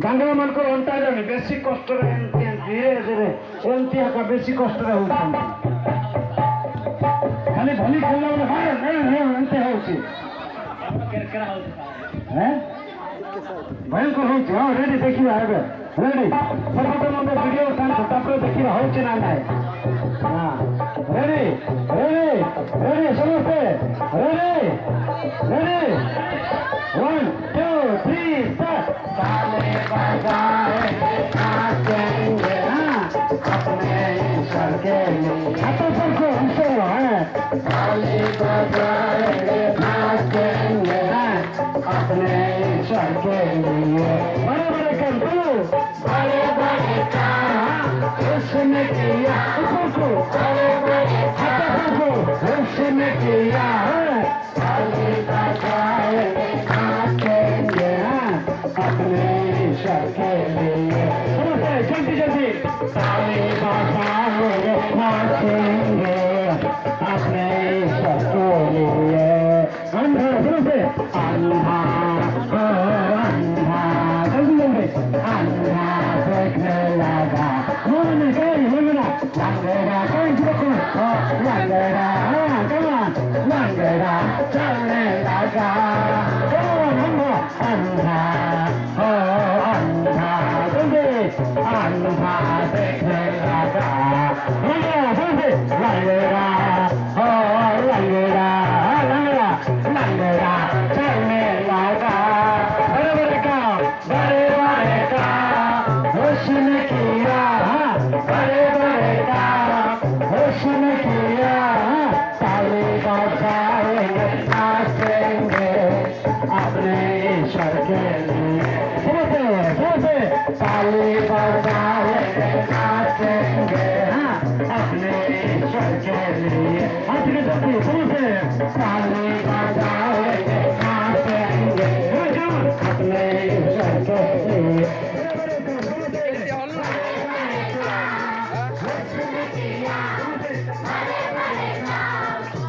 दांगड़ा मन को अंटा जाने बेसी कष्ट धीरे धीरे एमती आका बेसी कष्ट खाली भली खेलना एमती होची भयंकर होची हाँ रेडी देखिए एबे रेडी सर्वप्रथम हम वीडियो तापर देखिए होची ना नाय हाँ रेडी रेडी रेडी समझते रेडी रेडी 1 2 3 स्टार्ट ताले बजाए नाचेंगे अपने ईश्वर के लिए हाथों पर को हमसे है ताले बजाए नाचेंगे अपने ईश्वर के लिए बड़े बड़े कंटू बड़े बड़े काम उसने किया ऊपर को बड़े बड़े हाथों को उसने किया ताले बजाए नाचेंगे अपने ईश्वर के लिए जल्दी जल्दी ताली बजाएंगे नाचेंगे अपने ईश्वर के लिए अंधा से अंधा अंधा जल्दी जल्दी अंधा देखने लगा मन कहीं लगना लगेगा कहीं देखो लगेगा लगेगा चलने लगा अंधा अंधा जल्दी अंधा देखने लगा जल्दी लगेगा लगेगा लगेगा लगेगा चलने लगा बड़े बड़े काम उसने किया बड़े बड़े काम उसने किया ताली बजाएंगे नाचेंगे अपने ईश्वर के लिए समझे ताली बजाएंगे नाचेंगे अपने ईश्वर के लिए आज के जल्दी समझे ताली बजाएंगे नाचेंगे अपने ईश्वर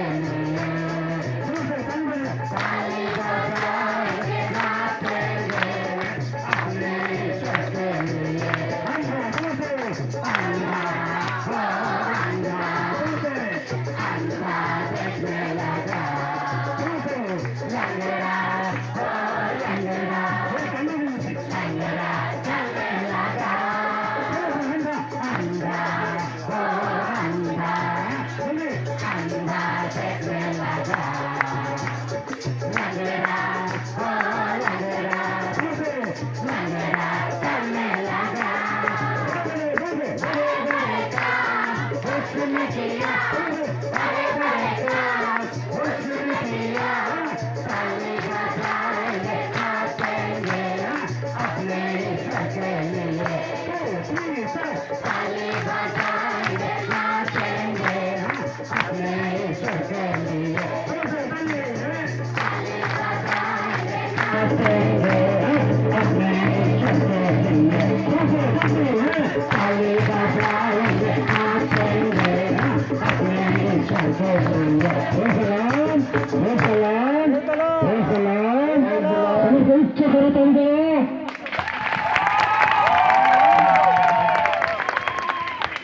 के लिए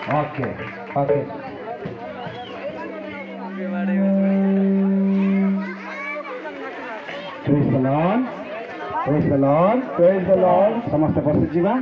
Okay, okay. Praise the Lord. Praise the Lord. Praise the Lord. Samaste basi jiba.